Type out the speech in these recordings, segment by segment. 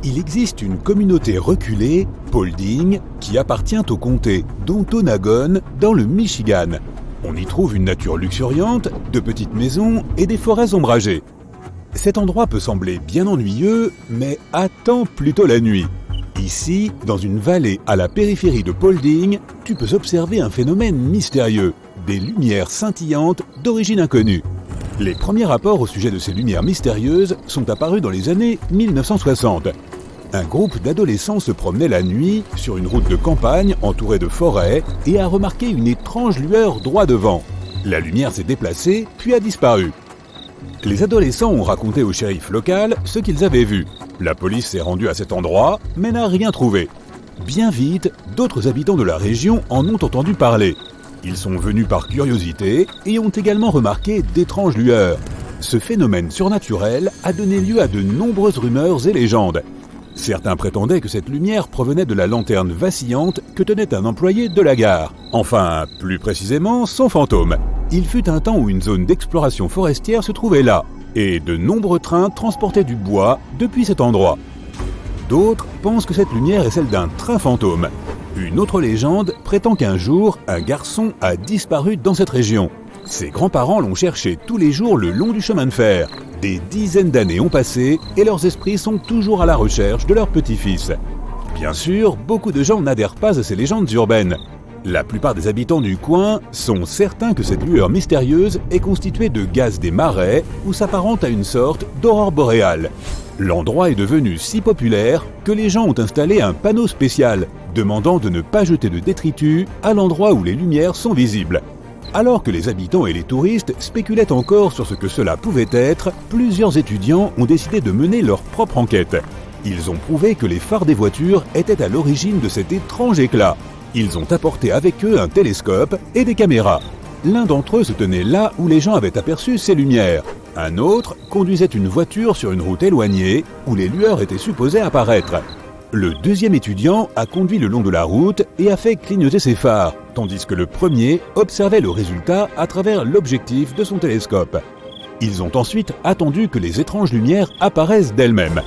Il existe une communauté reculée, Paulding, qui appartient au comté d'Ontonagon dans le Michigan. On y trouve une nature luxuriante, de petites maisons et des forêts ombragées. Cet endroit peut sembler bien ennuyeux, mais attends plutôt la nuit. Ici, dans une vallée à la périphérie de Paulding, tu peux observer un phénomène mystérieux, des lumières scintillantes d'origine inconnue. Les premiers rapports au sujet de ces lumières mystérieuses sont apparus dans les années 1960. Un groupe d'adolescents se promenait la nuit sur une route de campagne entourée de forêts et a remarqué une étrange lueur droit devant. La lumière s'est déplacée puis a disparu. Les adolescents ont raconté au shérif local ce qu'ils avaient vu. La police s'est rendue à cet endroit mais n'a rien trouvé. Bien vite, d'autres habitants de la région en ont entendu parler. Ils sont venus par curiosité et ont également remarqué d'étranges lueurs. Ce phénomène surnaturel a donné lieu à de nombreuses rumeurs et légendes. Certains prétendaient que cette lumière provenait de la lanterne vacillante que tenait un employé de la gare. Enfin, plus précisément, son fantôme. Il fut un temps où une zone d'exploration forestière se trouvait là, et de nombreux trains transportaient du bois depuis cet endroit. D'autres pensent que cette lumière est celle d'un train fantôme. Une autre légende prétend qu'un jour, un garçon a disparu dans cette région. Ses grands-parents l'ont cherché tous les jours le long du chemin de fer. Des dizaines d'années ont passé et leurs esprits sont toujours à la recherche de leur petit-fils. Bien sûr, beaucoup de gens n'adhèrent pas à ces légendes urbaines. La plupart des habitants du coin sont certains que cette lueur mystérieuse est constituée de gaz des marais ou s'apparente à une sorte d'aurore boréale. L'endroit est devenu si populaire que les gens ont installé un panneau spécial demandant de ne pas jeter de détritus à l'endroit où les lumières sont visibles. Alors que les habitants et les touristes spéculaient encore sur ce que cela pouvait être, plusieurs étudiants ont décidé de mener leur propre enquête. Ils ont prouvé que les phares des voitures étaient à l'origine de cet étrange éclat. Ils ont apporté avec eux un télescope et des caméras. L'un d'entre eux se tenait là où les gens avaient aperçu ces lumières. Un autre conduisait une voiture sur une route éloignée où les lueurs étaient supposées apparaître. Le deuxième étudiant a conduit le long de la route et a fait clignoter ses phares, tandis que le premier observait le résultat à travers l'objectif de son télescope. Ils ont ensuite attendu que les étranges lumières apparaissent d'elles-mêmes.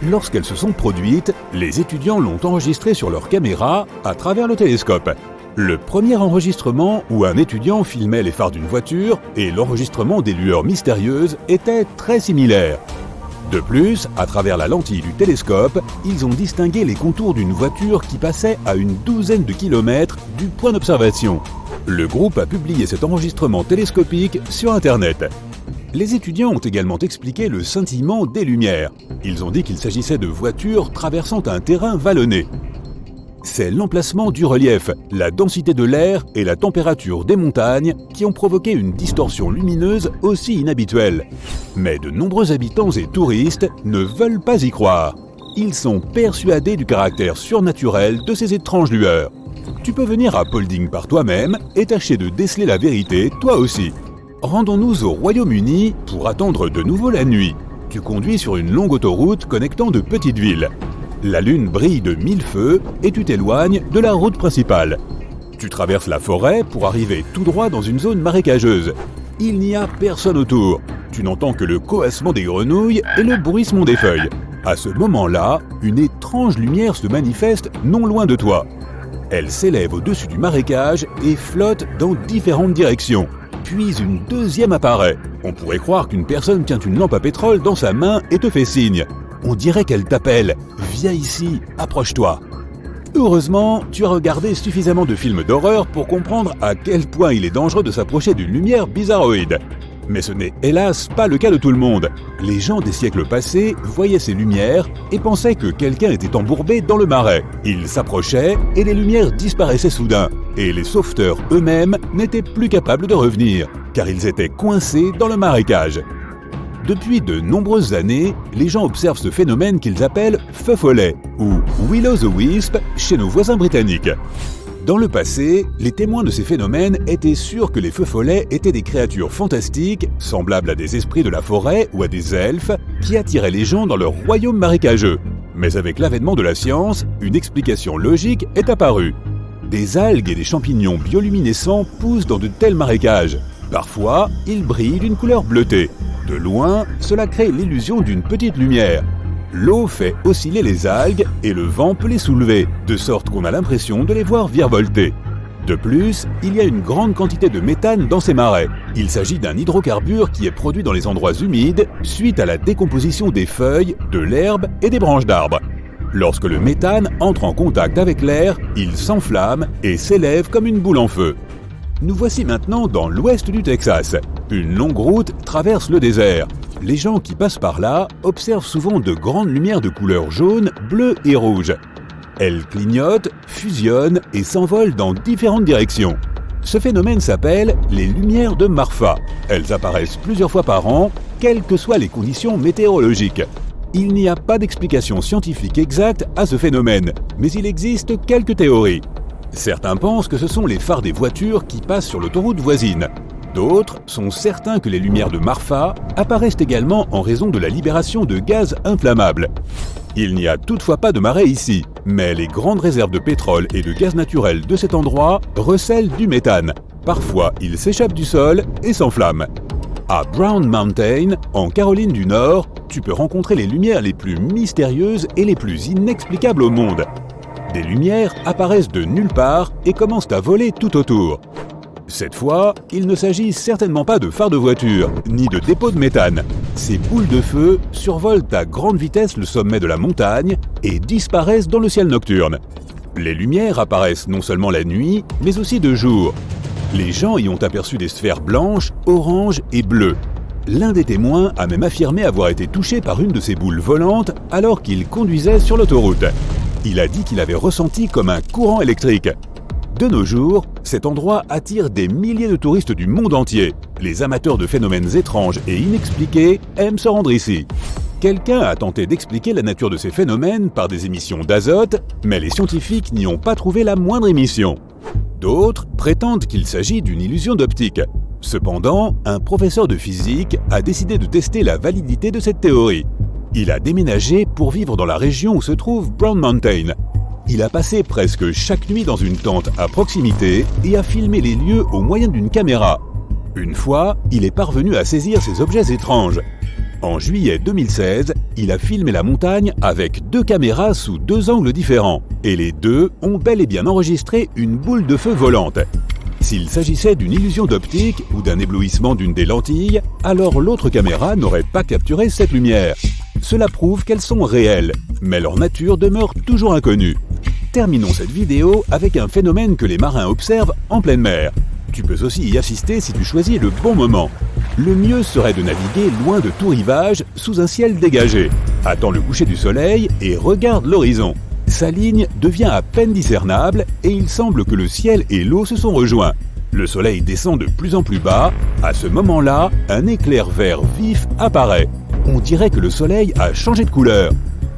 Lorsqu'elles se sont produites, les étudiants l'ont enregistré sur leur caméra à travers le télescope. Le premier enregistrement où un étudiant filmait les phares d'une voiture et l'enregistrement des lueurs mystérieuses étaient très similaires. De plus, à travers la lentille du télescope, ils ont distingué les contours d'une voiture qui passait à une douzaine de kilomètres du point d'observation. Le groupe a publié cet enregistrement télescopique sur Internet. Les étudiants ont également expliqué le scintillement des lumières. Ils ont dit qu'il s'agissait de voitures traversant un terrain vallonné. C'est l'emplacement du relief, la densité de l'air et la température des montagnes qui ont provoqué une distorsion lumineuse aussi inhabituelle. Mais de nombreux habitants et touristes ne veulent pas y croire. Ils sont persuadés du caractère surnaturel de ces étranges lueurs. Tu peux venir à Paulding par toi-même et tâcher de déceler la vérité toi aussi. Rendons-nous au Royaume-Uni pour attendre de nouveau la nuit. Tu conduis sur une longue autoroute connectant de petites villes. La lune brille de 1000 feux et tu t'éloignes de la route principale. Tu traverses la forêt pour arriver tout droit dans une zone marécageuse. Il n'y a personne autour. Tu n'entends que le coassement des grenouilles et le bruissement des feuilles. À ce moment-là, une étrange lumière se manifeste non loin de toi. Elle s'élève au-dessus du marécage et flotte dans différentes directions. Puis une deuxième apparaît. On pourrait croire qu'une personne tient une lampe à pétrole dans sa main et te fait signe. On dirait qu'elle t'appelle « Viens ici, approche-toi ». Heureusement, tu as regardé suffisamment de films d'horreur pour comprendre à quel point il est dangereux de s'approcher d'une lumière bizarroïde. Mais ce n'est hélas pas le cas de tout le monde. Les gens des siècles passés voyaient ces lumières et pensaient que quelqu'un était embourbé dans le marais. Ils s'approchaient et les lumières disparaissaient soudain. Et les sauveteurs eux-mêmes n'étaient plus capables de revenir, car ils étaient coincés dans le marécage. Depuis de nombreuses années, les gens observent ce phénomène qu'ils appellent feu follet ou will-o'-the-wisp chez nos voisins britanniques. Dans le passé, les témoins de ces phénomènes étaient sûrs que les feux follets étaient des créatures fantastiques, semblables à des esprits de la forêt ou à des elfes, qui attiraient les gens dans leur royaume marécageux. Mais avec l'avènement de la science, une explication logique est apparue. Des algues et des champignons bioluminescents poussent dans de tels marécages. Parfois, ils brillent d'une couleur bleutée. De loin, cela crée l'illusion d'une petite lumière. L'eau fait osciller les algues et le vent peut les soulever, de sorte qu'on a l'impression de les voir virevolter. De plus, il y a une grande quantité de méthane dans ces marais. Il s'agit d'un hydrocarbure qui est produit dans les endroits humides suite à la décomposition des feuilles, de l'herbe et des branches d'arbres. Lorsque le méthane entre en contact avec l'air, il s'enflamme et s'élève comme une boule en feu. Nous voici maintenant dans l'ouest du Texas. Une longue route traverse le désert. Les gens qui passent par là observent souvent de grandes lumières de couleur jaune, bleue et rouge. Elles clignotent, fusionnent et s'envolent dans différentes directions. Ce phénomène s'appelle les lumières de Marfa. Elles apparaissent plusieurs fois par an, quelles que soient les conditions météorologiques. Il n'y a pas d'explication scientifique exacte à ce phénomène, mais il existe quelques théories. Certains pensent que ce sont les phares des voitures qui passent sur l'autoroute voisine. D'autres sont certains que les lumières de Marfa apparaissent également en raison de la libération de gaz inflammables. Il n'y a toutefois pas de marée ici, mais les grandes réserves de pétrole et de gaz naturel de cet endroit recèlent du méthane. Parfois, il s'échappe du sol et s'enflamme. À Brown Mountain, en Caroline du Nord, tu peux rencontrer les lumières les plus mystérieuses et les plus inexplicables au monde. Des lumières apparaissent de nulle part et commencent à voler tout autour. Cette fois, il ne s'agit certainement pas de phares de voiture, ni de dépôts de méthane. Ces boules de feu survolent à grande vitesse le sommet de la montagne et disparaissent dans le ciel nocturne. Les lumières apparaissent non seulement la nuit, mais aussi de jour. Les gens y ont aperçu des sphères blanches, oranges et bleues. L'un des témoins a même affirmé avoir été touché par une de ces boules volantes alors qu'il conduisait sur l'autoroute. Il a dit qu'il avait ressenti comme un courant électrique. De nos jours, cet endroit attire des milliers de touristes du monde entier. Les amateurs de phénomènes étranges et inexpliqués aiment se rendre ici. Quelqu'un a tenté d'expliquer la nature de ces phénomènes par des émissions d'azote, mais les scientifiques n'y ont pas trouvé la moindre émission. D'autres prétendent qu'il s'agit d'une illusion d'optique. Cependant, un professeur de physique a décidé de tester la validité de cette théorie. Il a déménagé pour vivre dans la région où se trouve Brown Mountain. Il a passé presque chaque nuit dans une tente à proximité et a filmé les lieux au moyen d'une caméra. Une fois, il est parvenu à saisir ces objets étranges. En juillet 2016, il a filmé la montagne avec 2 caméras sous 2 angles différents, et les deux ont bel et bien enregistré une boule de feu volante. S'il s'agissait d'une illusion d'optique ou d'un éblouissement d'une des lentilles, alors l'autre caméra n'aurait pas capturé cette lumière. Cela prouve qu'elles sont réelles, mais leur nature demeure toujours inconnue. Terminons cette vidéo avec un phénomène que les marins observent en pleine mer. Tu peux aussi y assister si tu choisis le bon moment. Le mieux serait de naviguer loin de tout rivage, sous un ciel dégagé. Attends le coucher du soleil et regarde l'horizon. Sa ligne devient à peine discernable et il semble que le ciel et l'eau se sont rejoints. Le soleil descend de plus en plus bas. À ce moment-là, un éclair vert vif apparaît. On dirait que le soleil a changé de couleur.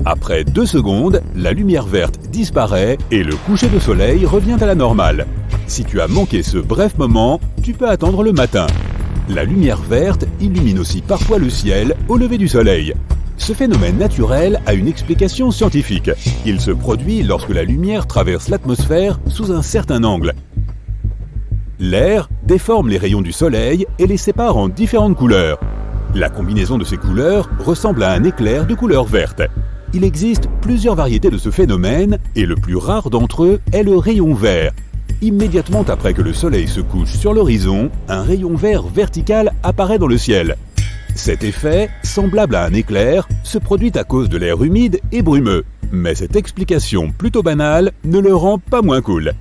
Après 2 secondes, la lumière verte disparaît et le coucher de soleil revient à la normale. Si tu as manqué ce bref moment, tu peux attendre le matin. La lumière verte illumine aussi parfois le ciel au lever du soleil. Ce phénomène naturel a une explication scientifique. Il se produit lorsque la lumière traverse l'atmosphère sous un certain angle. L'air déforme les rayons du soleil et les sépare en différentes couleurs. La combinaison de ces couleurs ressemble à un éclair de couleur verte. Il existe plusieurs variétés de ce phénomène et le plus rare d'entre eux est le rayon vert. Immédiatement après que le soleil se couche sur l'horizon, un rayon vert vertical apparaît dans le ciel. Cet effet, semblable à un éclair, se produit à cause de l'air humide et brumeux. Mais cette explication plutôt banale ne le rend pas moins cool.